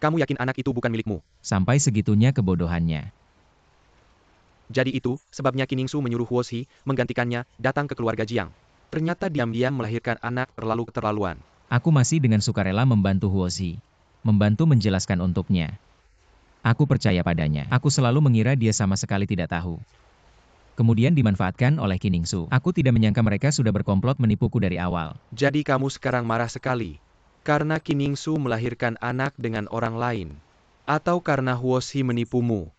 Kamu yakin anak itu bukan milikmu? Sampai segitunya kebodohannya. Jadi itu, sebabnya Kiningsu menyuruh Huoshi menggantikannya datang ke keluarga Jiang. Ternyata diam-diam melahirkan anak terlalu keterlaluan. Aku masih dengan sukarela membantu Huoshi. Membantu menjelaskan untuknya. Aku percaya padanya. Aku selalu mengira dia sama sekali tidak tahu. Kemudian dimanfaatkan oleh Kiningsu. Aku tidak menyangka mereka sudah berkomplot menipuku dari awal. Jadi kamu sekarang marah sekali. Karena Kiningsu melahirkan anak dengan orang lain. Atau karena Huoshi menipumu.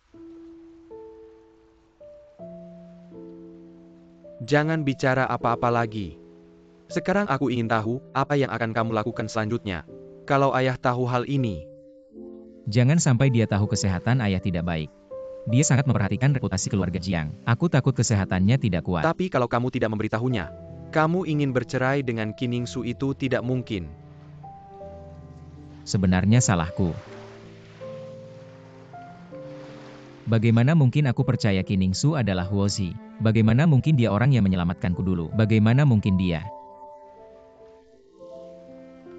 Jangan bicara apa-apa lagi. Sekarang aku ingin tahu apa yang akan kamu lakukan selanjutnya. Kalau ayah tahu hal ini. Jangan sampai dia tahu kesehatan ayah tidak baik. Dia sangat memperhatikan reputasi keluarga Jiang. Aku takut kesehatannya tidak kuat. Tapi kalau kamu tidak memberitahunya, kamu ingin bercerai dengan Kiningsu itu tidak mungkin. Sebenarnya salahku. Bagaimana mungkin aku percaya Kiningsu adalah Huoshi? Bagaimana mungkin dia orang yang menyelamatkanku dulu? Bagaimana mungkin dia?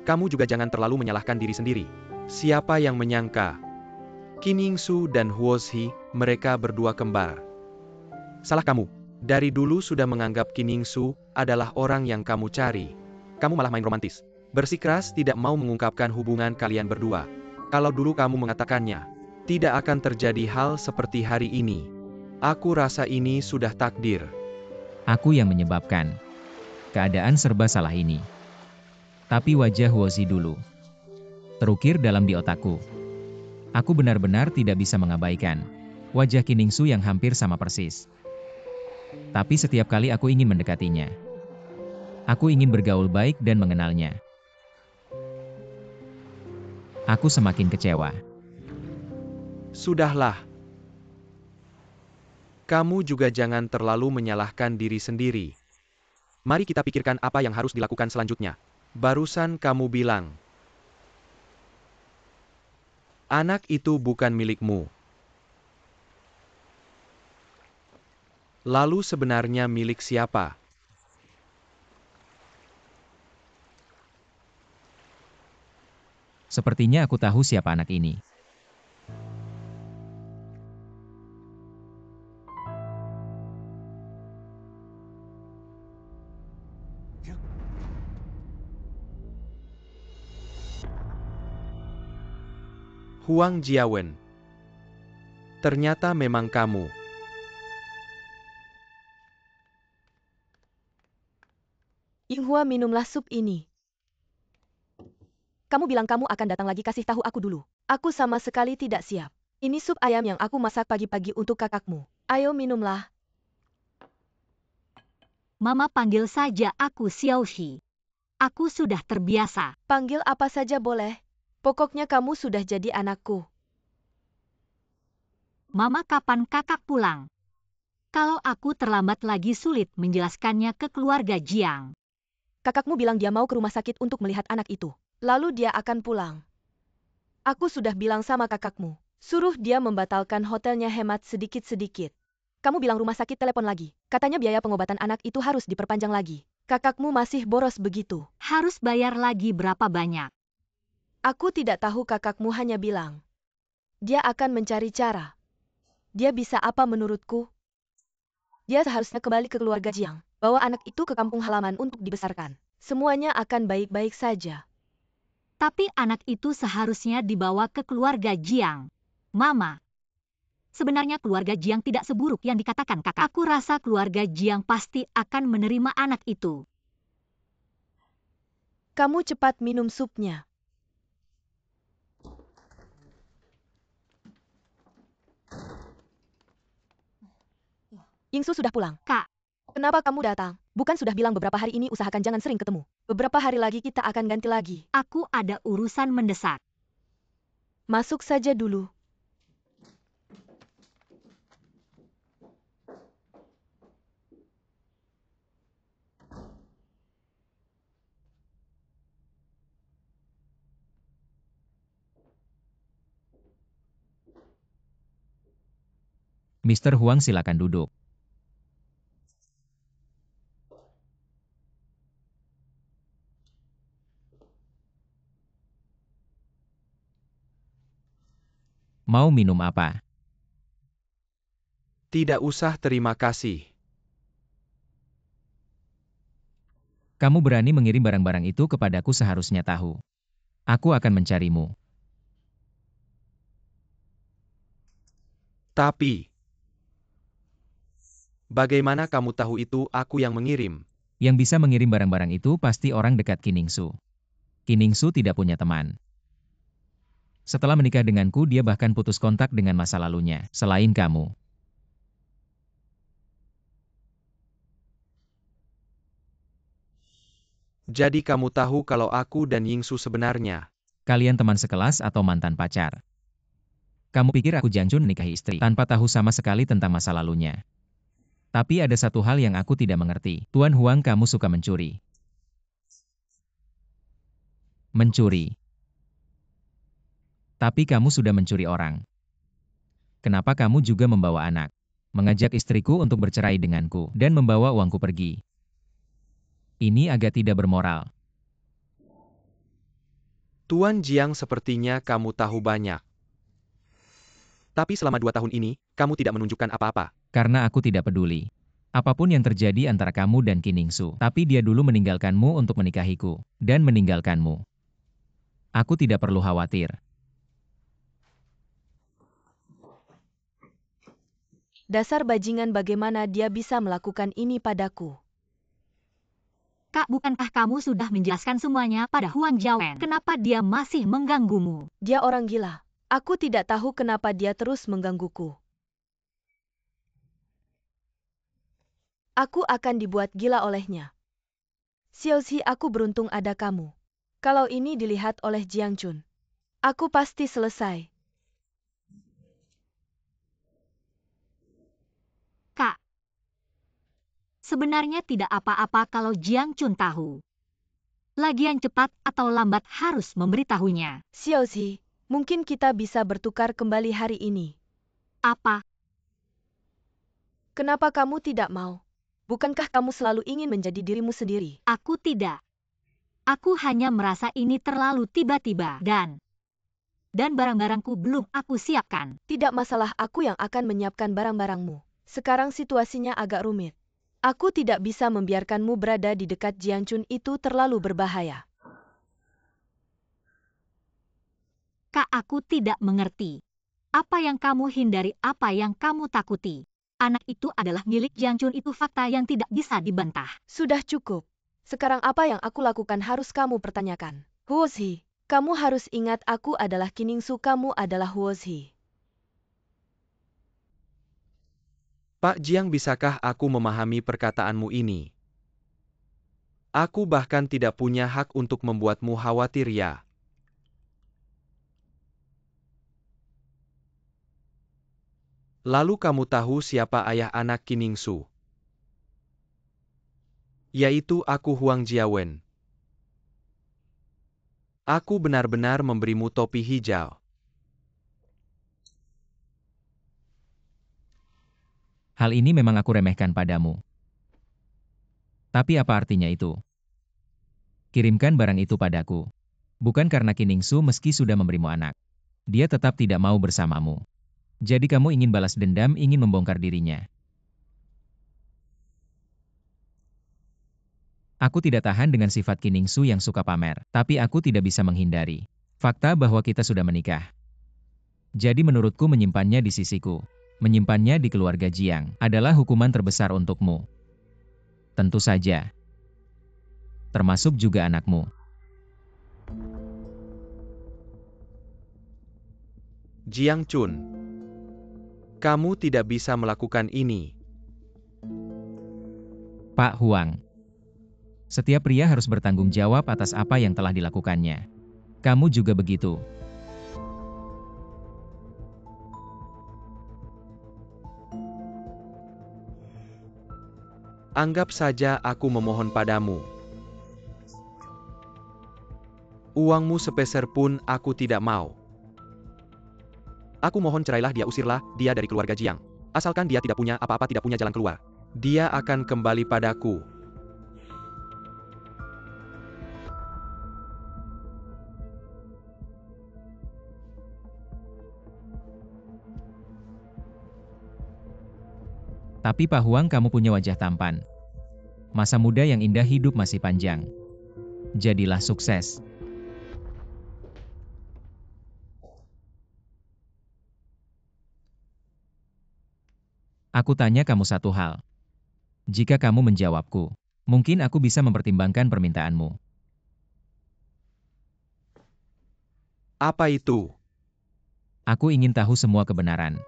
Kamu juga jangan terlalu menyalahkan diri sendiri. Siapa yang menyangka? Kiningsu dan Huoshi, mereka berdua kembar. Salah kamu. Dari dulu sudah menganggap Kiningsu adalah orang yang kamu cari. Kamu malah main romantis. Bersikeras tidak mau mengungkapkan hubungan kalian berdua. Kalau dulu kamu mengatakannya, tidak akan terjadi hal seperti hari ini. Aku rasa ini sudah takdir. Aku yang menyebabkan. Keadaan serba salah ini. Tapi wajah Huoshi dulu terukir dalam di otakku. Aku benar-benar tidak bisa mengabaikan wajah Kiningsu yang hampir sama persis. Tapi setiap kali aku ingin mendekatinya, aku ingin bergaul baik dan mengenalnya. Aku semakin kecewa. Sudahlah. Kamu juga jangan terlalu menyalahkan diri sendiri. Mari kita pikirkan apa yang harus dilakukan selanjutnya. Barusan kamu bilang, anak itu bukan milikmu. Lalu sebenarnya milik siapa? Sepertinya aku tahu siapa anak ini. Huang Jiawen. Ternyata memang kamu. Yinghua, minumlah sup ini. Kamu bilang kamu akan datang lagi, kasih tahu aku dulu. Aku sama sekali tidak siap. Ini sup ayam yang aku masak pagi-pagi untuk kakakmu. Ayo minumlah. Mama panggil saja aku Xiaoxi. Aku sudah terbiasa. Panggil apa saja boleh. Pokoknya kamu sudah jadi anakku. Mama, kapan kakak pulang? Kalau aku terlambat lagi sulit menjelaskannya ke keluarga Jiang. Kakakmu bilang dia mau ke rumah sakit untuk melihat anak itu. Lalu dia akan pulang. Aku sudah bilang sama kakakmu. Suruh dia membatalkan hotelnya, hemat sedikit-sedikit. Kamu bilang rumah sakit telepon lagi. Katanya biaya pengobatan anak itu harus diperpanjang lagi. Kakakmu masih boros begitu. Harus bayar lagi berapa banyak? Aku tidak tahu, kakakmu hanya bilang. Dia akan mencari cara. Dia bisa apa menurutku? Dia seharusnya kembali ke keluarga Jiang. Bawa anak itu ke kampung halaman untuk dibesarkan. Semuanya akan baik-baik saja. Tapi anak itu seharusnya dibawa ke keluarga Jiang. Mama, sebenarnya keluarga Jiang tidak seburuk yang dikatakan kakak. Aku rasa keluarga Jiang pasti akan menerima anak itu. Kamu cepat minum supnya. Yingsu sudah pulang. Kak, Kenapa kamu datang? Bukan sudah bilang beberapa hari ini usahakan jangan sering ketemu. Beberapa hari lagi kita akan ganti lagi. aku ada urusan mendesak. Masuk saja dulu. Mr. Huang, silakan duduk. Mau minum apa? Tidak usah, terima kasih. Kamu berani mengirim barang-barang itu kepadaku, seharusnya tahu. Aku akan mencarimu. Tapi, bagaimana kamu tahu itu aku yang mengirim? Yang bisa mengirim barang-barang itu pasti orang dekat Kiningsu. Kiningsu tidak punya teman. Setelah menikah denganku, dia bahkan putus kontak dengan masa lalunya, selain kamu. Jadi kamu tahu kalau aku dan Yingsu sebenarnya? Kalian teman sekelas atau mantan pacar? Kamu pikir aku Jiangchun menikahi istri tanpa tahu sama sekali tentang masa lalunya? Tapi ada satu hal yang aku tidak mengerti. Tuan Huang, kamu suka mencuri. Mencuri. Tapi kamu sudah mencuri orang. Kenapa kamu juga membawa anak? Mengajak istriku untuk bercerai denganku dan membawa uangku pergi. Ini agak tidak bermoral. Tuan Jiang, sepertinya kamu tahu banyak. Tapi selama 2 tahun ini, kamu tidak menunjukkan apa-apa. Karena aku tidak peduli. Apapun yang terjadi antara kamu dan Kiningsu, tapi dia dulu meninggalkanmu untuk menikahiku, dan meninggalkanmu. Aku tidak perlu khawatir. Dasar bajingan, bagaimana dia bisa melakukan ini padaku? Kak, bukankah kamu sudah menjelaskan semuanya pada Huang Jiawen? Kenapa dia masih mengganggumu? Dia orang gila. Aku tidak tahu kenapa dia terus menggangguku. Aku akan dibuat gila olehnya. Xiaoxi, aku beruntung ada kamu. Kalau ini dilihat oleh Jiangchun, aku pasti selesai. Kak, sebenarnya tidak apa-apa kalau Jiangchun tahu. Lagian cepat atau lambat harus memberitahunya. Xiaoxi, mungkin kita bisa bertukar kembali hari ini. Apa? Kenapa kamu tidak mau? Bukankah kamu selalu ingin menjadi dirimu sendiri? Aku tidak. Aku hanya merasa ini terlalu tiba-tiba dan barang-barangku belum aku siapkan. Tidak masalah, aku yang akan menyiapkan barang-barangmu. Sekarang situasinya agak rumit. Aku tidak bisa membiarkanmu berada di dekat Jiangchun, itu terlalu berbahaya. Kak, aku tidak mengerti. Apa yang kamu hindari, apa yang kamu takuti? Anak itu adalah milik Jiangchun, itu fakta yang tidak bisa dibantah. Sudah cukup. Sekarang apa yang aku lakukan harus kamu pertanyakan. Huozi, kamu harus ingat aku adalah Kiningsu, kamu adalah Huozi. Pak Jiang, bisakah aku memahami perkataanmu ini? Aku bahkan tidak punya hak untuk membuatmu khawatir, ya. Lalu kamu tahu siapa ayah anak Kiningsu? Yaitu aku, Huang Jiawen. Aku benar-benar memberimu topi hijau. Hal ini memang aku remehkan padamu. Tapi apa artinya itu? Kirimkan barang itu padaku. Bukan karena Kiningsu meski sudah memberimu anak. Dia tetap tidak mau bersamamu. Jadi kamu ingin balas dendam, ingin membongkar dirinya. Aku tidak tahan dengan sifat Kiningsu yang suka pamer, tapi aku tidak bisa menghindari fakta bahwa kita sudah menikah. Jadi menurutku menyimpannya di sisiku, menyimpannya di keluarga Jiang, adalah hukuman terbesar untukmu. Tentu saja. Termasuk juga anakmu. Jiangchun, kamu tidak bisa melakukan ini. Pak Huang. Setiap pria harus bertanggung jawab atas apa yang telah dilakukannya. Kamu juga begitu. Anggap saja aku memohon padamu. Uangmu sepeser pun aku tidak mau. Aku mohon, cerailah dia, usirlah dia dari keluarga Jiang. Asalkan dia tidak punya apa-apa, tidak punya jalan keluar. Dia akan kembali padaku. Tapi Pak Huang, kamu punya wajah tampan. Masa muda yang indah, hidup masih panjang. Jadilah sukses. Aku tanya kamu satu hal. Jika kamu menjawabku, mungkin aku bisa mempertimbangkan permintaanmu. Apa itu? Aku ingin tahu semua kebenaran.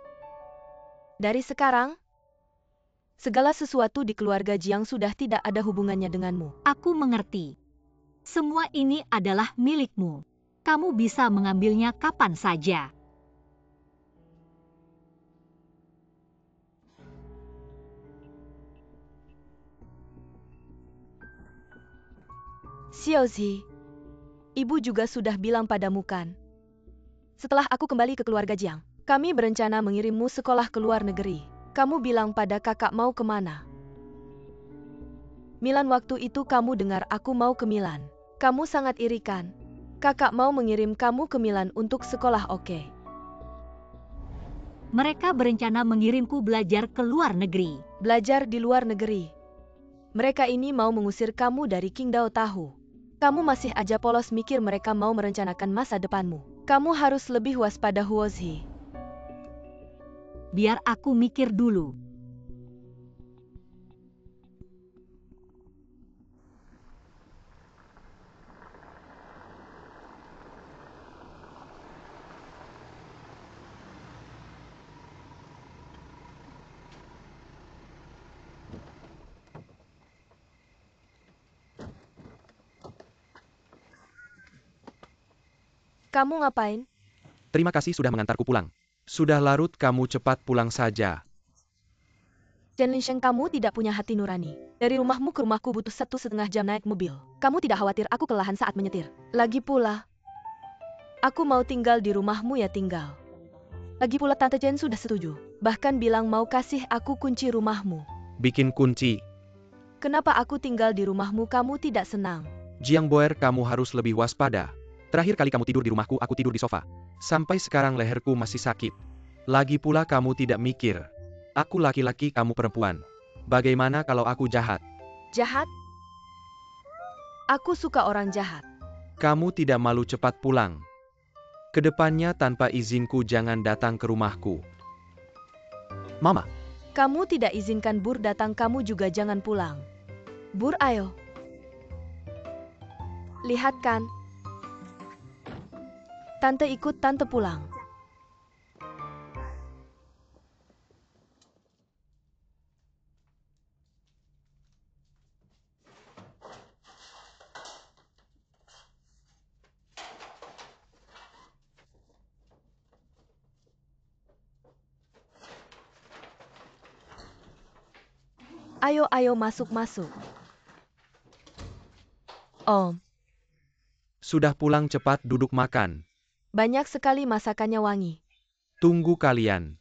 Dari sekarang, segala sesuatu di keluarga Jiang sudah tidak ada hubungannya denganmu. Aku mengerti. Semua ini adalah milikmu. Kamu bisa mengambilnya kapan saja. Xiaozi, ibu juga sudah bilang padamu kan? Setelah aku kembali ke keluarga Jiang, kami berencana mengirimmu sekolah ke luar negeri. Kamu bilang pada kakak mau kemana? Milan, waktu itu kamu dengar aku mau ke Milan. Kamu sangat iri kan? Kakak mau mengirim kamu ke Milan untuk sekolah, oke? Mereka berencana mengirimku belajar ke luar negeri. Belajar di luar negeri. Mereka ini mau mengusir kamu dari Qingdao tahu. Kamu masih aja polos mikir mereka mau merencanakan masa depanmu. Kamu harus lebih waspada, Huozhi. Biar aku mikir dulu. Kamu ngapain? Terima kasih sudah mengantarku pulang. Sudah larut, kamu cepat pulang saja. Chen Linsheng, kamu tidak punya hati nurani. Dari rumahmu ke rumahku butuh 1,5 jam naik mobil. Kamu tidak khawatir aku kelelahan saat menyetir? Lagi pula, aku mau tinggal di rumahmu ya tinggal. Lagi pula Tante Chen sudah setuju. Bahkan bilang mau kasih aku kunci rumahmu. Bikin kunci. Kenapa aku tinggal di rumahmu kamu tidak senang? Jiang Boer, kamu harus lebih waspada. Terakhir kali kamu tidur di rumahku, aku tidur di sofa. Sampai sekarang leherku masih sakit. Lagi pula kamu tidak mikir. Aku laki-laki, kamu perempuan. Bagaimana kalau aku jahat? Jahat? Aku suka orang jahat. Kamu tidak malu cepat pulang. Kedepannya tanpa izinku jangan datang ke rumahku. Mama. Kamu tidak izinkan Bur datang, kamu juga jangan pulang. Bur, ayo. Lihat kan. Tante ikut Tante pulang. Ayo, ayo masuk-masuk. Om, Sudah pulang, cepat duduk makan. banyak sekali masakannya wangi. Tunggu kalian.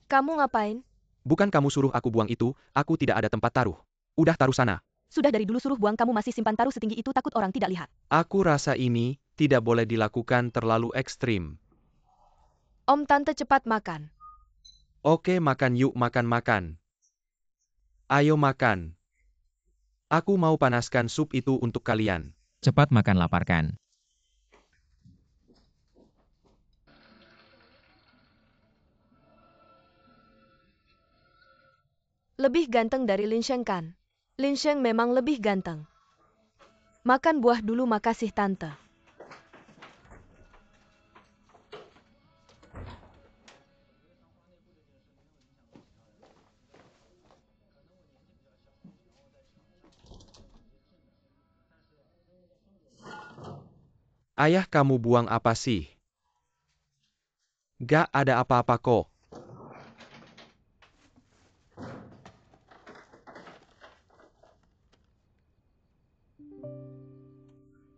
Kamu ngapain? Bukan kamu suruh aku buang itu, aku tidak ada tempat taruh. Udah taruh sana. Sudah dari dulu suruh buang, kamu masih simpan taruh setinggi itu, takut orang tidak lihat. Aku rasa ini tidak boleh dilakukan terlalu ekstrim. Om, Tante cepat makan. Oke, makan yuk, makan-makan. Ayo makan. Aku mau panaskan sup itu untuk kalian. Cepat makan, laparkan. Lebih ganteng dari Linsheng kan? Linsheng memang lebih ganteng. Makan buah dulu, makasih Tante. Ayah, kamu buang apa sih? Gak ada apa-apa kok.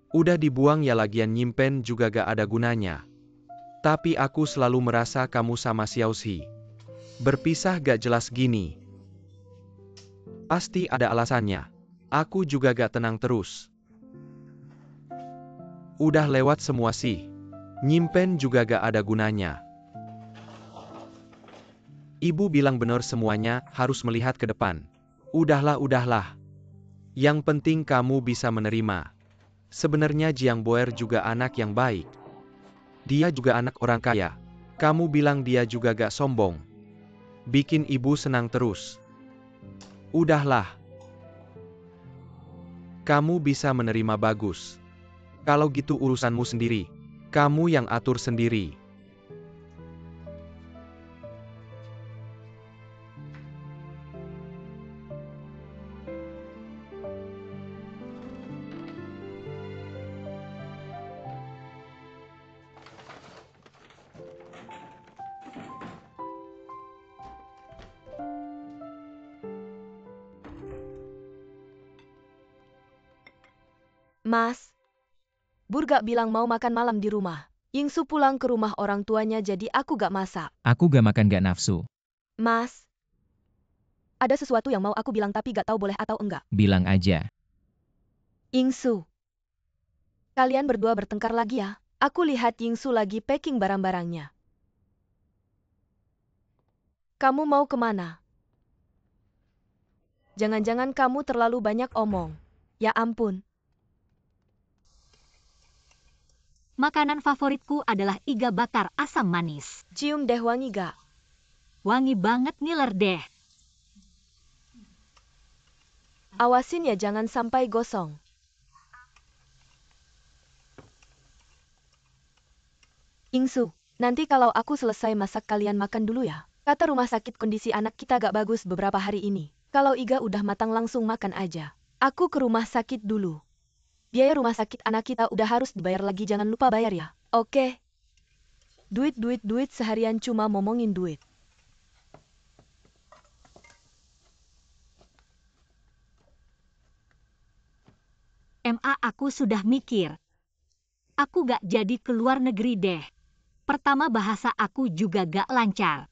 Udah dibuang ya, lagian nyimpen juga gak ada gunanya. Tapi aku selalu merasa kamu sama Xiaozi. Berpisah gak jelas gini. Pasti ada alasannya. Aku juga gak tenang terus. Udah lewat semua sih. Nyimpen juga gak ada gunanya. Ibu bilang benar, semuanya harus melihat ke depan. Udahlah. Yang penting kamu bisa menerima. Sebenarnya Jiang Boer juga anak yang baik. Dia juga anak orang kaya. Kamu bilang dia juga gak sombong. Bikin ibu senang terus. Udahlah. Kamu bisa menerima, bagus. Kalau gitu urusanmu sendiri. Kamu yang atur sendiri. Mas, Bur gak bilang mau makan malam di rumah. Yingsu pulang ke rumah orang tuanya jadi aku gak masak. Aku gak makan gak nafsu. Mas, ada sesuatu yang mau aku bilang tapi gak tahu boleh atau enggak. Bilang aja. Yingsu, kalian berdua bertengkar lagi ya? Aku lihat Yingsu lagi packing barang-barangnya. Kamu mau kemana? Jangan-jangan kamu terlalu banyak omong. Ya ampun. Makanan favoritku adalah iga bakar asam manis. Cium deh wangi gak? Wangi banget ngiler deh. Awasin ya jangan sampai gosong. Yingsu, nanti kalau aku selesai masak kalian makan dulu ya. Kata rumah sakit kondisi anak kita gak bagus beberapa hari ini. Kalau iga udah matang langsung makan aja. Aku ke rumah sakit dulu. Biaya rumah sakit anak kita udah harus dibayar lagi, jangan lupa bayar ya. Oke. Duit seharian cuma ngomongin duit. Aku sudah mikir. Aku gak jadi keluar negeri deh. Pertama bahasa aku juga gak lancar.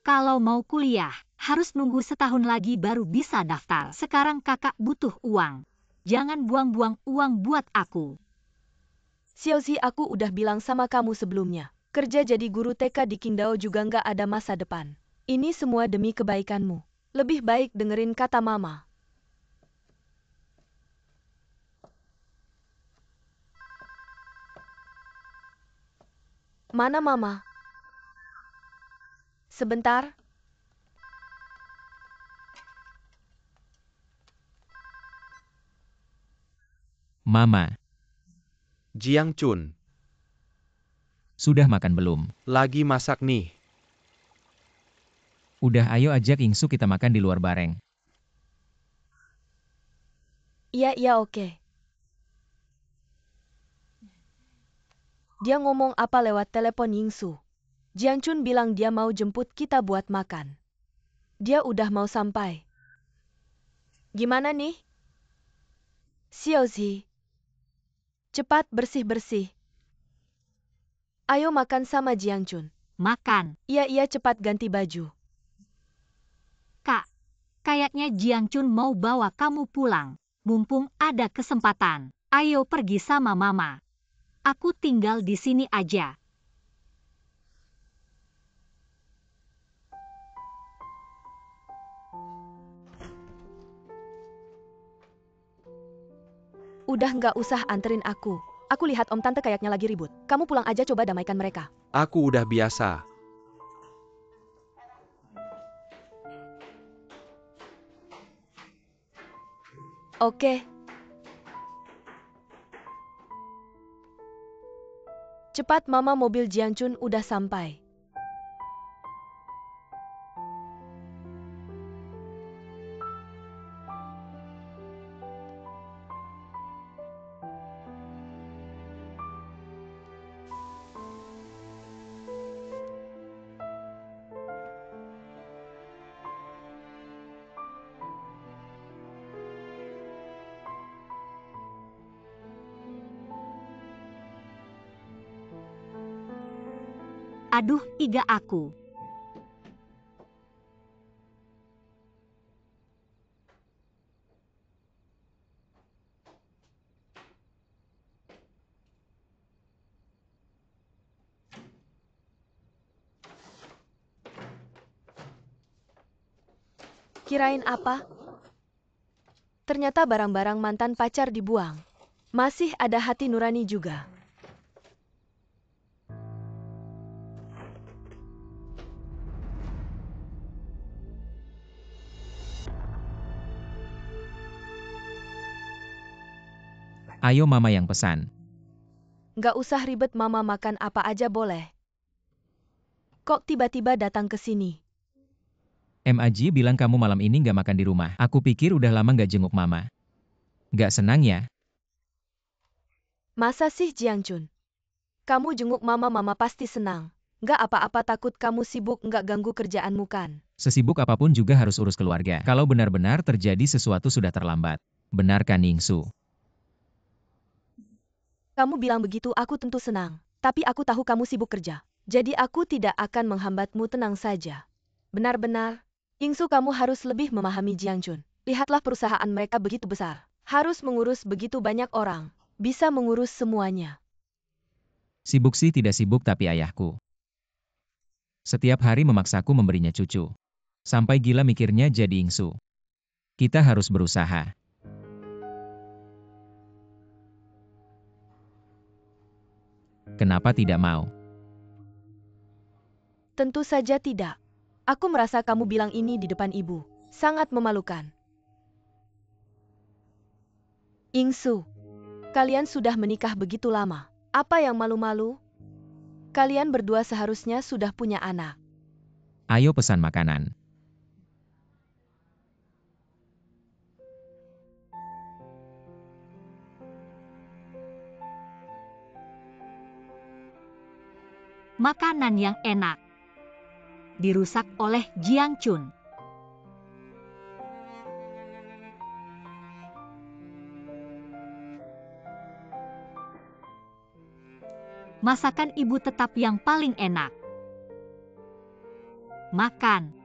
Kalau mau kuliah, harus nunggu setahun lagi baru bisa daftar. Sekarang kakak butuh uang. Jangan buang-buang uang buat aku. Xiaozi, aku udah bilang sama kamu sebelumnya. Kerja jadi guru TK di Qingdao juga nggak ada masa depan. Ini semua demi kebaikanmu. Lebih baik dengerin kata mama. Mana mama? Sebentar. Mama, Jiang Chun, sudah makan belum? lagi masak nih. Udah, ayo ajak Ingsu kita makan di luar bareng. Iya oke. Dia ngomong apa lewat telepon Yingsu? Jiang Chun bilang dia mau jemput kita buat makan. Dia udah mau sampai. Gimana nih? Xiaozi. Cepat bersih-bersih. Ayo makan sama Jiang Chun. Makan. Iya cepat ganti baju. Kak, kayaknya Jiang Chun mau bawa kamu pulang. Mumpung ada kesempatan. Ayo pergi sama mama. Aku tinggal di sini aja. Udah nggak usah anterin aku. Aku lihat om tante kayaknya lagi ribut. Kamu pulang aja, coba damaikan mereka. Aku udah biasa. Oke. Cepat mama, mobil Jiang Chun udah sampai. Aduh, iga aku. Kirain apa? Ternyata barang-barang mantan pacar dibuang. Masih ada hati nurani juga. Ayo mama yang pesan. Nggak usah ribet, mama makan apa aja boleh. Kok tiba-tiba datang ke sini? Aji bilang kamu malam ini nggak makan di rumah. Aku pikir udah lama nggak jenguk mama. Nggak senang ya? Masa sih Jiangchun? Kamu jenguk mama pasti senang. Nggak apa-apa, takut kamu sibuk nggak ganggu kerjaanmu kan? Sesibuk apapun juga harus urus keluarga. Kalau benar-benar terjadi sesuatu sudah terlambat. Benar kan Ningsu? Kamu bilang begitu aku tentu senang. Tapi aku tahu kamu sibuk kerja. Jadi aku tidak akan menghambatmu, tenang saja. Benar-benar. Yingsu, kamu harus lebih memahami Jiangchun. Lihatlah perusahaan mereka begitu besar. Harus mengurus begitu banyak orang. Bisa mengurus semuanya. Sibuk sih tidak sibuk tapi ayahku. Setiap hari memaksaku memberinya cucu. Sampai gila mikirnya jadi Ingsu. Kita harus berusaha. Kenapa tidak mau? Tentu saja tidak. Aku merasa kamu bilang ini di depan ibu. Sangat memalukan. Ingsu, kalian sudah menikah begitu lama. Apa yang malu-malu? Kalian berdua seharusnya sudah punya anak. Ayo pesan makanan. Makanan yang enak. Dirusak oleh Jiangchun. Masakan ibu tetap yang paling enak. Makan.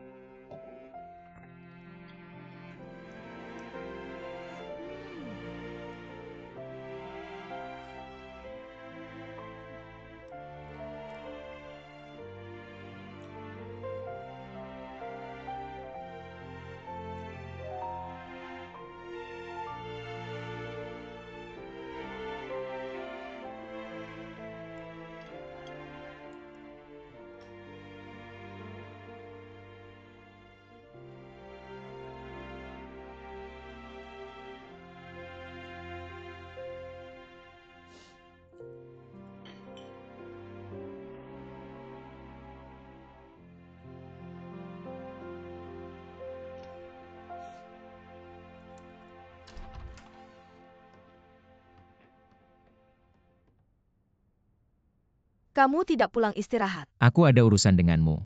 Kamu tidak pulang istirahat. Aku ada urusan denganmu.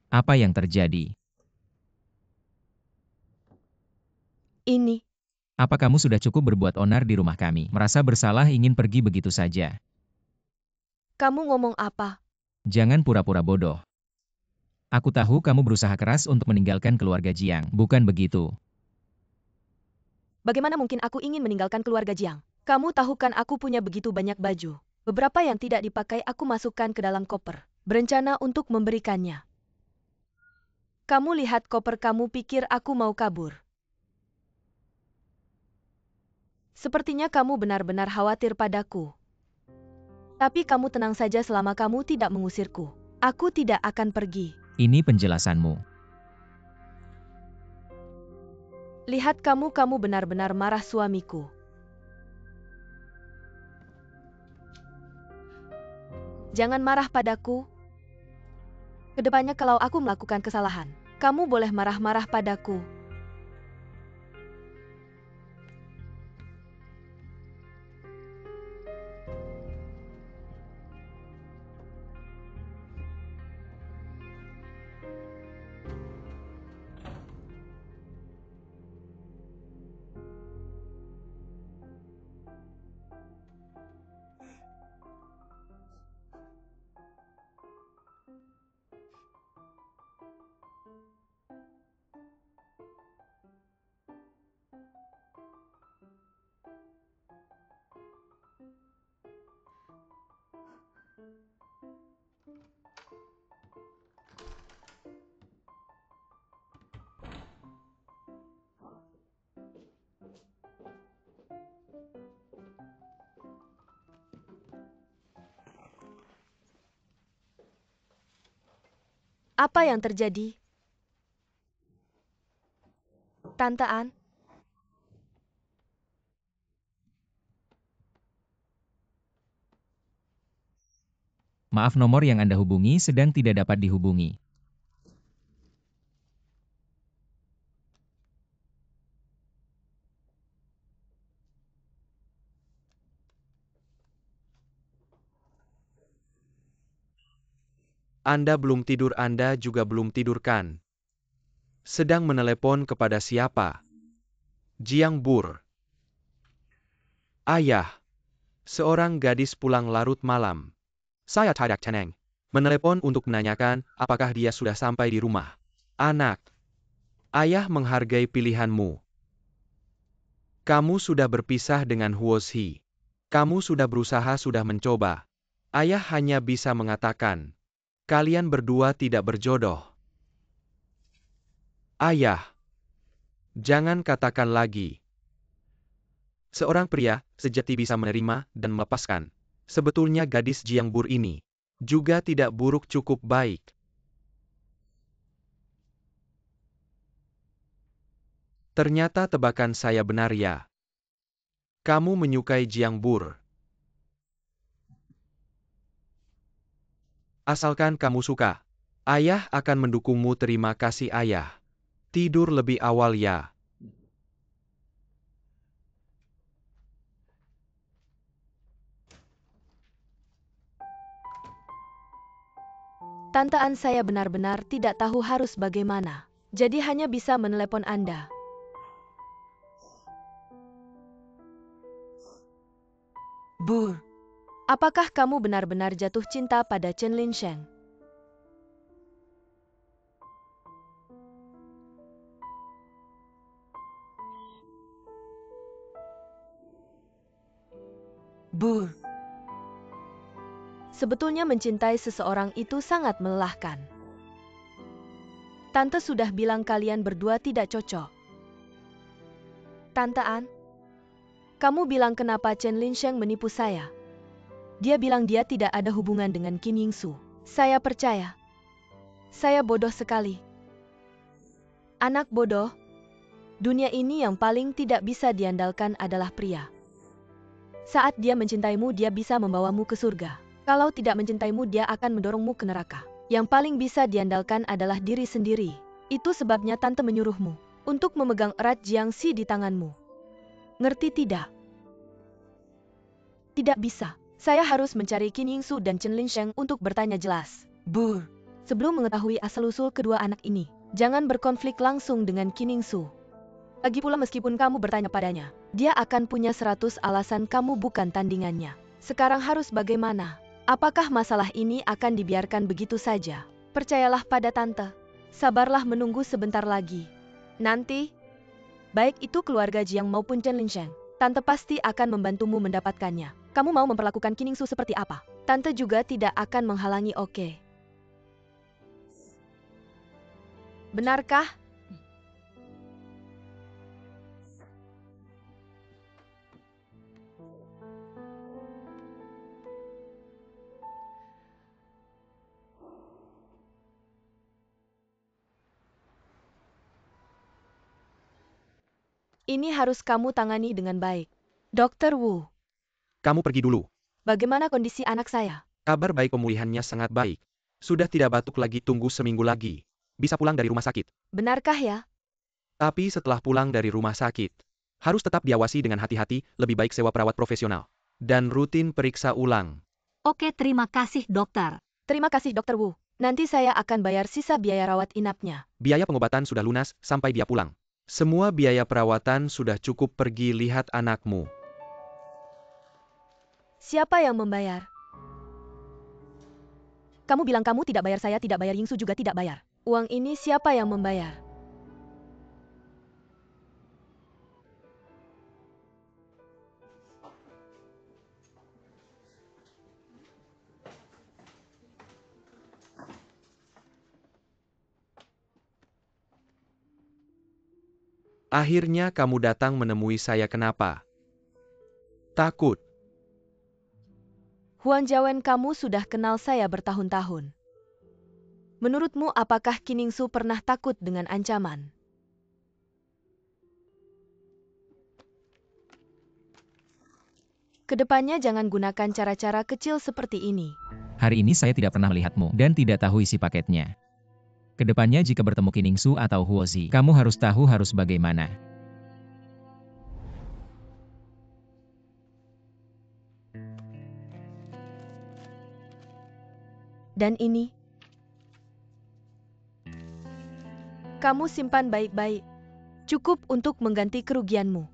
Apa yang terjadi? Ini, Apa kamu sudah cukup berbuat onar di rumah kami? Merasa bersalah ingin pergi begitu saja? kamu ngomong apa? Jangan pura-pura bodoh. Aku tahu kamu berusaha keras untuk meninggalkan keluarga Jiang, bukan begitu? Bagaimana mungkin aku ingin meninggalkan keluarga Jiang? Kamu tahu kan aku punya begitu banyak baju. Beberapa yang tidak dipakai aku masukkan ke dalam koper. Berencana untuk memberikannya. Kamu lihat koper, kamu pikir aku mau kabur. Sepertinya kamu benar-benar khawatir padaku. Tapi kamu tenang saja, selama kamu tidak mengusirku. Aku tidak akan pergi. Ini penjelasanmu. Lihat kamu benar-benar marah suamiku. Jangan marah padaku. Kedepannya kalau aku melakukan kesalahan, kamu boleh marah-marah padaku. Apa yang terjadi? Tante An? Maaf, nomor yang Anda hubungi sedang tidak dapat dihubungi. Anda belum tidur, Anda juga belum tidur kan? Sedang menelepon kepada siapa? Jiang Bur. Ayah. Seorang gadis pulang larut malam. Saya tidak tenang. Menelepon untuk menanyakan apakah dia sudah sampai di rumah. Anak. Ayah menghargai pilihanmu. Kamu sudah berpisah dengan Huoshi. Kamu sudah berusaha, sudah mencoba. Ayah hanya bisa mengatakan, kalian berdua tidak berjodoh. Ayah. Jangan katakan lagi. Seorang pria sejati bisa menerima dan melepaskan. Sebetulnya gadis Jiang Bur ini juga tidak buruk, cukup baik. Ternyata tebakan saya benar ya. Kamu menyukai Jiang Bur. Asalkan kamu suka. Ayah akan mendukungmu. Terima kasih ayah. Tidur lebih awal ya. Tante An, saya benar-benar tidak tahu harus bagaimana. Jadi hanya bisa menelepon Anda. Bur. Apakah kamu benar-benar jatuh cinta pada Chen Linsheng? Bur. Sebetulnya mencintai seseorang itu sangat melelahkan. Tante sudah bilang kalian berdua tidak cocok. Tante An, kamu bilang kenapa Chen Linsheng menipu saya? Dia bilang dia tidak ada hubungan dengan Qin Yingsu. Saya percaya. Saya bodoh sekali. Anak bodoh. Dunia ini yang paling tidak bisa diandalkan adalah pria. Saat dia mencintaimu, dia bisa membawamu ke surga. Kalau tidak mencintaimu, dia akan mendorongmu ke neraka. Yang paling bisa diandalkan adalah diri sendiri. Itu sebabnya tante menyuruhmu untuk memegang erat Jiangxi di tanganmu. Ngerti tidak? Tidak bisa. Saya harus mencari Qin Yingsu dan Chen Linsheng untuk bertanya jelas. Bur. Sebelum mengetahui asal-usul kedua anak ini, jangan berkonflik langsung dengan Qin Yingsu. Lagi pula meskipun kamu bertanya padanya, dia akan punya 100 alasan. Kamu bukan tandingannya. Sekarang harus bagaimana? Apakah masalah ini akan dibiarkan begitu saja? Percayalah pada tante. Sabarlah menunggu sebentar lagi. Nanti, baik itu keluarga Jiang maupun Chen Linsheng, tante pasti akan membantumu mendapatkannya. Kamu mau memperlakukan Qin Yingsu seperti apa? Tante juga tidak akan menghalangi, oke? Benarkah? Ini harus kamu tangani dengan baik. Dokter Wu, Kamu pergi dulu. bagaimana kondisi anak saya? Kabar baik, pemulihannya sangat baik. Sudah tidak batuk lagi, tunggu seminggu lagi. Bisa pulang dari rumah sakit. Benarkah ya? Tapi setelah pulang dari rumah sakit, harus tetap diawasi dengan hati-hati, lebih baik sewa perawat profesional. Dan rutin periksa ulang. Oke, terima kasih dokter. Terima kasih Dokter Wu. Nanti saya akan bayar sisa biaya rawat inapnya. Biaya pengobatan sudah lunas sampai dia pulang. Semua biaya perawatan sudah cukup. Pergi lihat anakmu. Siapa yang membayar? Kamu bilang kamu tidak bayar, saya tidak bayar, Yingsu juga tidak bayar. Uang ini siapa yang membayar? Akhirnya kamu datang menemui saya kenapa? Takut. Huan Jiawen, kamu sudah kenal saya bertahun-tahun. Menurutmu apakah Kiningsu pernah takut dengan ancaman? Kedepannya jangan gunakan cara-cara kecil seperti ini. Hari ini saya tidak pernah melihatmu dan tidak tahu isi paketnya. Kedepannya jika bertemu Kiningsu atau Huozi, kamu harus tahu harus bagaimana. Dan ini, kamu simpan baik-baik. Cukup untuk mengganti kerugianmu.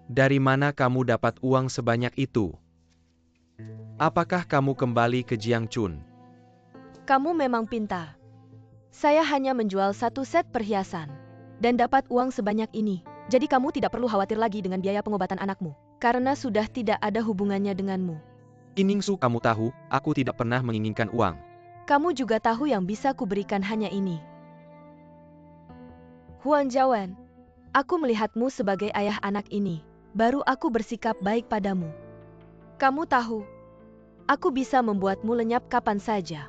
Dari mana kamu dapat uang sebanyak itu? Apakah kamu kembali ke Jiangchun? Kamu memang pintar. Saya hanya menjual 1 set perhiasan dan dapat uang sebanyak ini. Jadi kamu tidak perlu khawatir lagi dengan biaya pengobatan anakmu, karena sudah tidak ada hubungannya denganmu. Kiningsu, kamu tahu, aku tidak pernah menginginkan uang. Kamu juga tahu yang bisa kuberikan hanya ini. Huan Jiawen, aku melihatmu sebagai ayah anak ini. Baru aku bersikap baik padamu. Kamu tahu, aku bisa membuatmu lenyap kapan saja.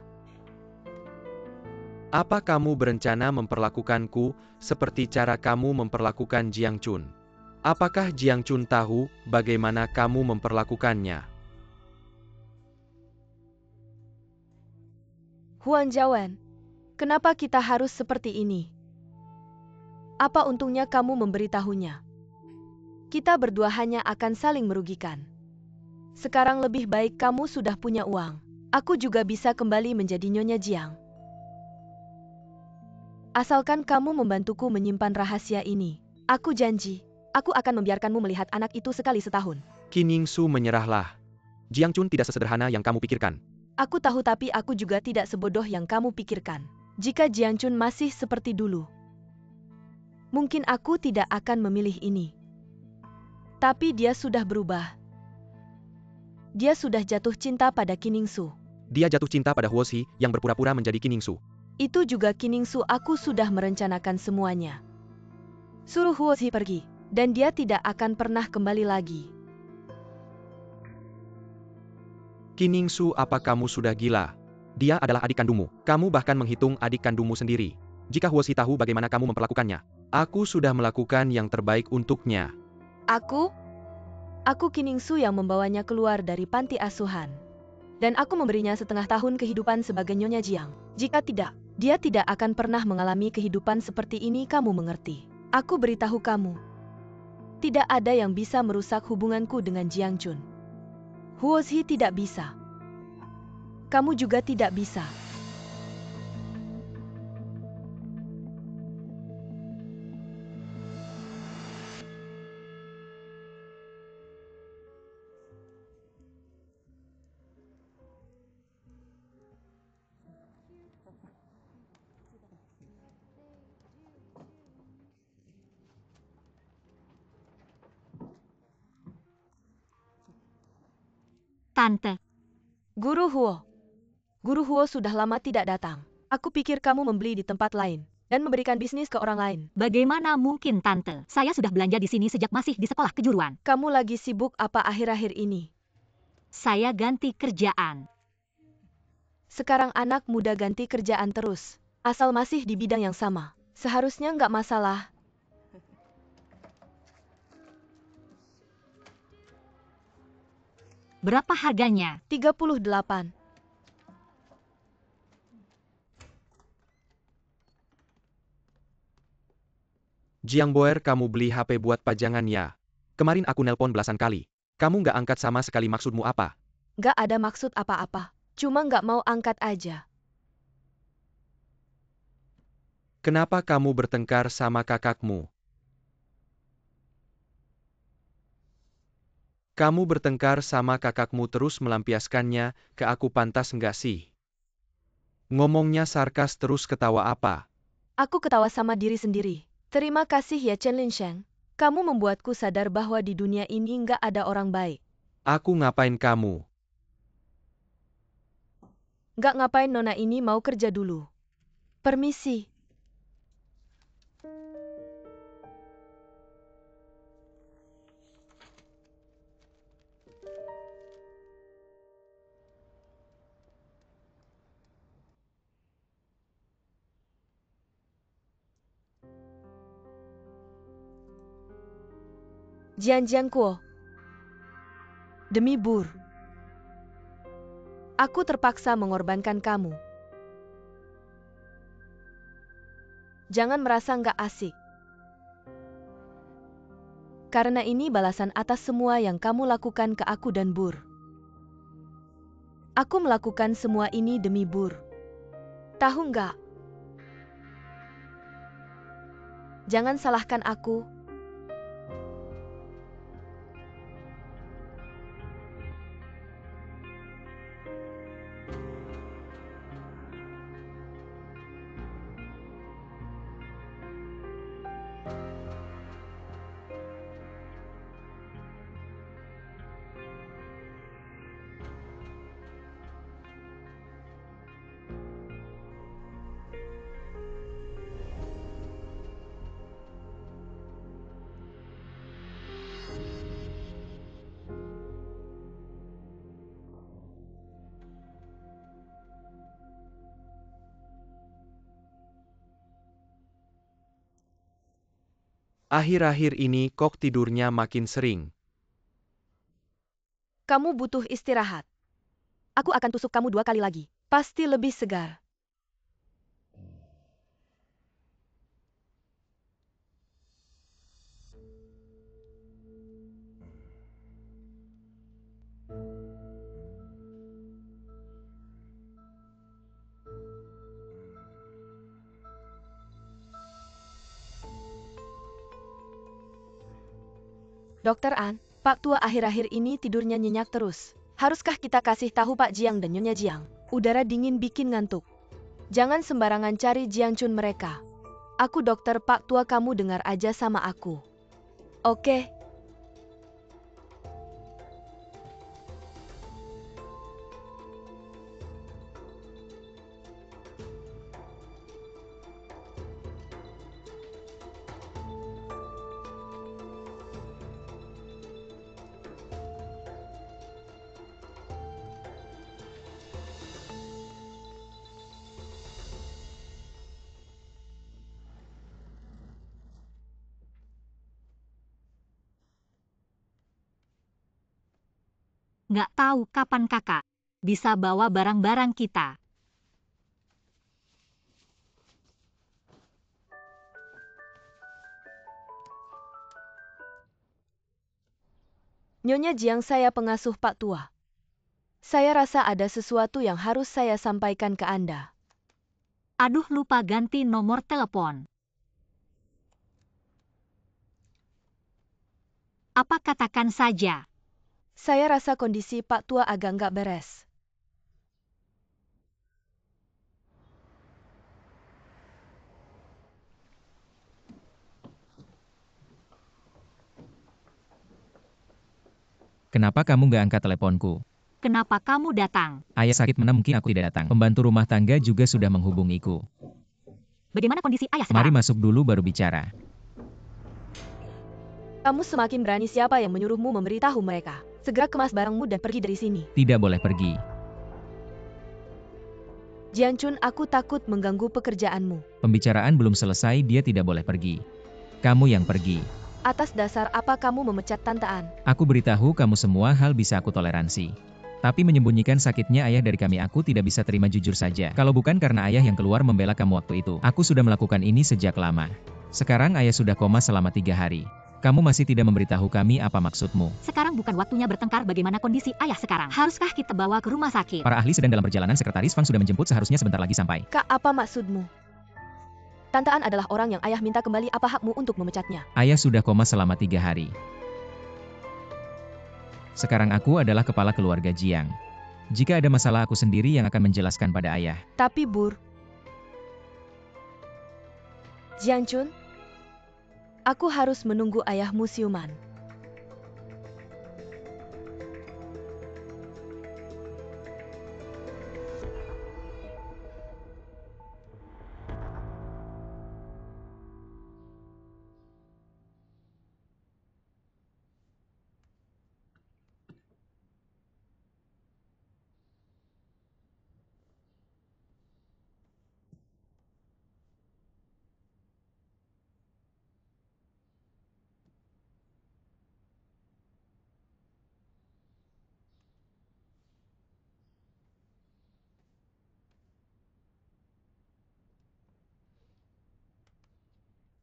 Apa kamu berencana memperlakukanku seperti cara kamu memperlakukan Jiangchun? Apakah Jiangchun tahu bagaimana kamu memperlakukannya? Huan Jiawen, kenapa kita harus seperti ini? Apa untungnya kamu memberitahunya? Kita berdua hanya akan saling merugikan. Sekarang lebih baik kamu sudah punya uang. Aku juga bisa kembali menjadi Nyonya Jiang. Asalkan kamu membantuku menyimpan rahasia ini. Aku janji, aku akan membiarkanmu melihat anak itu sekali setahun. Kiningsu, menyerahlah. Jiangchun tidak sesederhana yang kamu pikirkan. Aku tahu, tapi aku juga tidak sebodoh yang kamu pikirkan. Jika Jiangchun masih seperti dulu, mungkin aku tidak akan memilih ini. Tapi dia sudah berubah. Dia sudah jatuh cinta pada Kiningsu. Dia jatuh cinta pada Huozi yang berpura-pura menjadi Kiningsu. Itu juga Kiningsu, aku sudah merencanakan semuanya. Suruh Huozi pergi, dan dia tidak akan pernah kembali lagi. Kiningsu, apa kamu sudah gila? Dia adalah adik kandungmu. Kamu bahkan menghitung adik kandungmu sendiri. Jika Huozi tahu bagaimana kamu memperlakukannya, aku sudah melakukan yang terbaik untuknya. Aku Kiningsu yang membawanya keluar dari panti asuhan. Dan aku memberinya setengah tahun kehidupan sebagai Nyonya Jiang. Jika tidak, dia tidak akan pernah mengalami kehidupan seperti ini, kamu mengerti? Aku beritahu kamu. Tidak ada yang bisa merusak hubunganku dengan Jiangchun. Huozi tidak bisa. Kamu juga tidak bisa. Tante, Guru Huo sudah lama tidak datang. Aku pikir kamu membeli di tempat lain dan memberikan bisnis ke orang lain. bagaimana mungkin Tante? Saya sudah belanja di sini sejak masih di sekolah kejuruan. Kamu lagi sibuk apa akhir-akhir ini? Saya ganti kerjaan. Sekarang anak muda ganti kerjaan terus. Asal masih di bidang yang sama. Seharusnya nggak masalah. Berapa harganya? 38. Jiang Boer, kamu beli HP buat pajangan ya? Kemarin aku nelpon belasan kali. Kamu nggak angkat sama sekali, maksudmu apa? Nggak ada maksud apa-apa. Cuma nggak mau angkat aja. Kenapa kamu bertengkar sama kakakmu? Kamu bertengkar sama kakakmu terus melampiaskannya ke aku, pantas nggak sih? Ngomongnya sarkas terus, ketawa apa? Aku ketawa sama diri sendiri. Terima kasih ya Chen Linsheng. Kamu membuatku sadar bahwa di dunia ini nggak ada orang baik. Aku ngapain kamu? Nggak ngapain nona ini mau kerja dulu. Permisi. Jian Kuo. Demi Bur. Aku terpaksa mengorbankan kamu. Jangan merasa nggak asik. Karena ini balasan atas semua yang kamu lakukan ke aku dan Bur. Aku melakukan semua ini demi Bur. Tahu nggak? Jangan salahkan aku. Akhir-akhir ini Kok tidurnya makin sering. Kamu butuh istirahat. Aku akan tusuk kamu 2 kali lagi. Pasti lebih segar. Dokter An, Pak Tua akhir-akhir ini tidurnya nyenyak terus. Haruskah kita kasih tahu Pak Jiang dan Nyonya Jiang? Udara dingin bikin ngantuk. Jangan sembarangan cari Jiang Chun mereka. Aku dokter Pak Tua, kamu dengar aja sama aku. Oke? Nggak tahu kapan kakak bisa bawa barang-barang kita. Nyonya Jiang, saya pengasuh Pak Tua. Saya rasa ada sesuatu yang harus saya sampaikan ke Anda. Aduh, lupa ganti nomor telepon. Apa katakan saja. Saya rasa kondisi Pak Tua agak nggak beres. Kenapa kamu nggak angkat teleponku? Kenapa kamu datang? Ayah sakit, mana mungkin aku tidak datang. Pembantu rumah tangga juga sudah menghubungiku. Bagaimana kondisi ayah Mari sekarang? masuk dulu baru bicara. Kamu semakin berani, siapa yang menyuruhmu memberitahu mereka? Segera kemas barangmu dan pergi dari sini. Tidak boleh pergi. Jiang Chun, aku takut mengganggu pekerjaanmu. Pembicaraan belum selesai, dia tidak boleh pergi. Kamu yang pergi. Atas dasar apa kamu memecat Tante An? Aku beritahu kamu semua hal bisa aku toleransi. Tapi menyembunyikan sakitnya ayah dari kami aku tidak bisa terima, jujur saja. Kalau bukan karena ayah yang keluar membela kamu waktu itu, aku sudah melakukan ini sejak lama. Sekarang ayah sudah koma selama 3 hari. Kamu masih tidak memberitahu kami apa maksudmu. Sekarang bukan waktunya bertengkar. Bagaimana kondisi ayah sekarang? Haruskah kita bawa ke rumah sakit? Para ahli sedang dalam perjalanan, sekretaris Fang sudah menjemput, seharusnya sebentar lagi sampai. Kak, apa maksudmu? Tante An adalah orang yang ayah minta kembali, apa hakmu untuk memecatnya? Ayah sudah koma selama 3 hari. Sekarang aku adalah kepala keluarga Jiang. Jika ada masalah aku sendiri yang akan menjelaskan pada ayah. Tapi Bur, Jiang Chun, aku harus menunggu ayahmu siuman.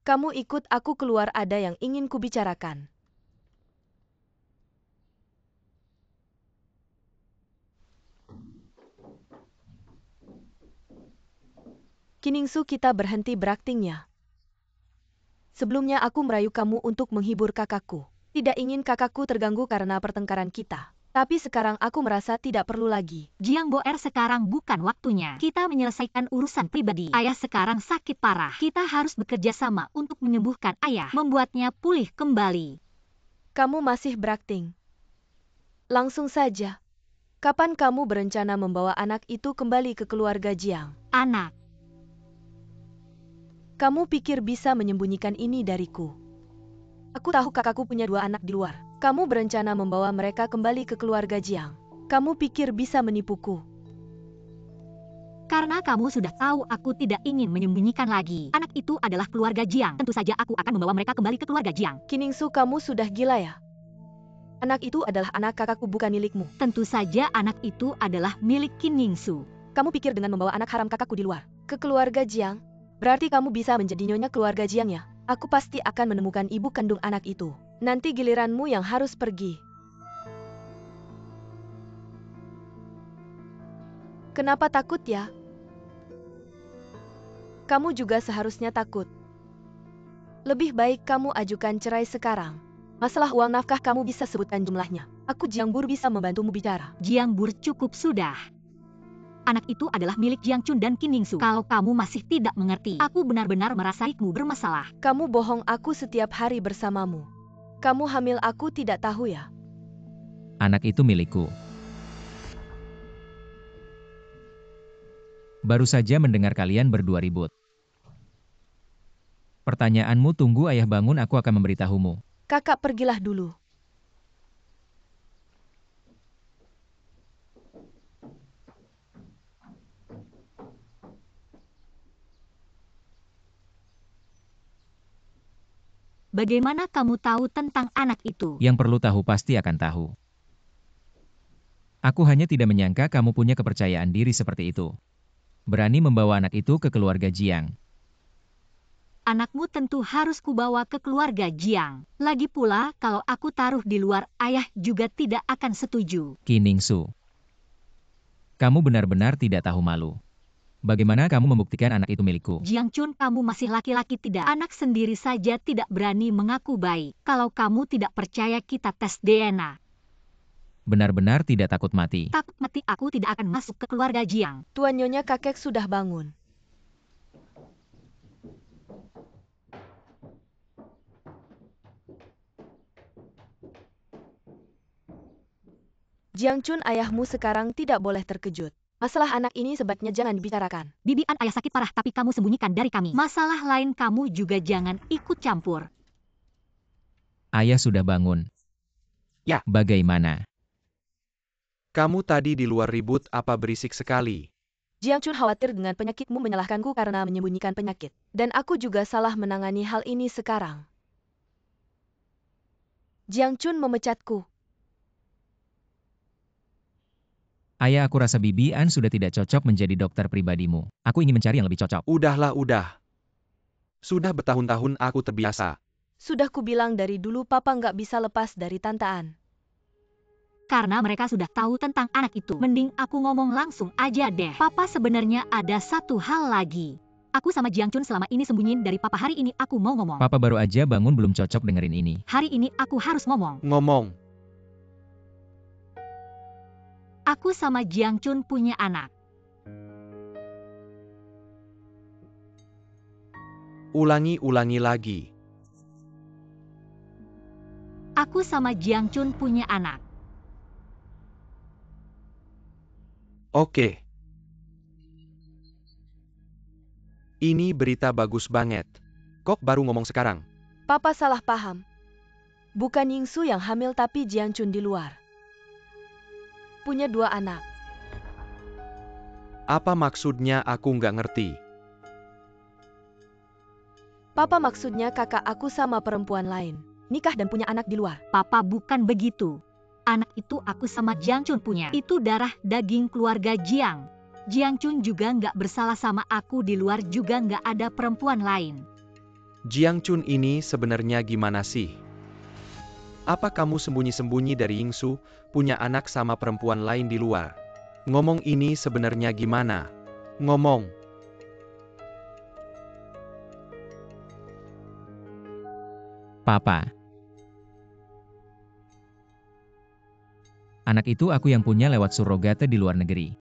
Kamu ikut aku keluar, ada yang ingin kubicarakan. Kiningsu, kita berhenti beraktingnya. Sebelumnya aku merayu kamu untuk menghibur kakakku. Tidak ingin kakakku terganggu karena pertengkaran kita. Tapi sekarang aku merasa tidak perlu lagi. Jiang Boer, sekarang bukan waktunya. Kita menyelesaikan urusan pribadi. Ayah sekarang sakit parah. Kita harus bekerja sama untuk menyembuhkan ayah, membuatnya pulih kembali. Kamu masih berakting. Langsung saja. Kapan kamu berencana membawa anak itu kembali ke keluarga Jiang? Anak. Kamu pikir bisa menyembunyikan ini dariku? Aku tahu kakakku punya 2 anak di luar. Kamu berencana membawa mereka kembali ke keluarga Jiang. Kamu pikir bisa menipuku? Karena kamu sudah tahu aku tidak ingin menyembunyikan lagi. Anak itu adalah keluarga Jiang. Tentu saja aku akan membawa mereka kembali ke keluarga Jiang. Kiningsu, kamu sudah gila ya? Anak itu adalah anak kakakku, bukan milikmu. Tentu saja anak itu adalah milik Kiningsu. Kamu pikir dengan membawa anak haram kakakku di luar ke keluarga Jiang, berarti kamu bisa menjadi nyonya keluarga Jiang ya? Aku pasti akan menemukan ibu kandung anak itu. Nanti giliranmu yang harus pergi. Kenapa takut ya? Kamu juga seharusnya takut. Lebih baik kamu ajukan cerai sekarang. Masalah uang nafkah kamu bisa sebutkan jumlahnya. Aku Jiang Bur bisa membantumu bicara. Jiang Bur, cukup sudah. Anak itu adalah milik Jiang Chun dan Kiningsu. Kalau kamu masih tidak mengerti, aku benar-benar merasa hidupmu bermasalah. Kamu bohong, aku setiap hari bersamamu. Kamu hamil, aku tidak tahu ya? Anak itu milikku. Baru saja mendengar kalian berdua ribut. Pertanyaanmu tunggu ayah bangun, aku akan memberitahumu. Kakak, pergilah dulu. Bagaimana kamu tahu tentang anak itu? Yang perlu tahu pasti akan tahu. Aku hanya tidak menyangka kamu punya kepercayaan diri seperti itu. Berani membawa anak itu ke keluarga Jiang. Anakmu tentu harus kubawa ke keluarga Jiang. Lagi pula, kalau aku taruh di luar, ayah juga tidak akan setuju. Kiningsu, kamu benar-benar tidak tahu malu. Bagaimana kamu membuktikan anak itu milikku? Jiang Chun, kamu masih laki-laki tidak? Anak sendiri saja tidak berani mengaku bayi. Kalau kamu tidak percaya, kita tes DNA. Benar-benar tidak takut mati. Takut mati, aku tidak akan masuk ke keluarga Jiang. Tuan Nyonya, kakek sudah bangun. Jiang Chun, ayahmu sekarang tidak boleh terkejut. Masalah anak ini sebaiknya jangan dibicarakan. Bibian ayah sakit parah tapi kamu sembunyikan dari kami. Masalah lain kamu juga jangan ikut campur. Ayah sudah bangun. Ya. Bagaimana? Kamu tadi di luar ribut apa berisik sekali? Jiang Chun khawatir dengan penyakitmu menyalahkanku karena menyembunyikan penyakit. Dan aku juga salah menangani hal ini sekarang. Jiang Chun memecatku. Ayah, aku rasa Bibian sudah tidak cocok menjadi dokter pribadimu. Aku ingin mencari yang lebih cocok. Udahlah, udah. Sudah bertahun-tahun aku terbiasa. Sudah kubilang dari dulu, Papa nggak bisa lepas dari tantaan. Karena mereka sudah tahu tentang anak itu. Mending aku ngomong langsung aja deh. Papa, sebenarnya ada satu hal lagi. Aku sama Jiang Chun selama ini sembunyiin dari Papa. Hari ini aku mau ngomong. Papa baru aja bangun, belum cocok dengerin ini. Hari ini aku harus ngomong. Ngomong. Aku sama Jiang Chun punya anak. Ulangi lagi. Aku sama Jiang Chun punya anak. Oke. Ini berita bagus banget. Kok baru ngomong sekarang? Papa salah paham. Bukan Yingsu yang hamil tapi Jiang Chun di luar. Punya 2 anak. Apa maksudnya, aku nggak ngerti. Papa, maksudnya kakak aku sama perempuan lain. Nikah dan punya anak di luar. Papa, bukan begitu. Anak itu aku sama Jiang Chun punya. Itu darah daging keluarga Jiang. Jiang Chun juga nggak bersalah sama aku, di luar juga nggak ada perempuan lain. Jiang Chun ini sebenarnya gimana sih? Apa kamu sembunyi-sembunyi dari Yingsu, punya anak sama perempuan lain di luar? Ngomong ini sebenarnya gimana? Ngomong. Papa. Anak itu aku yang punya lewat surrogate di luar negeri.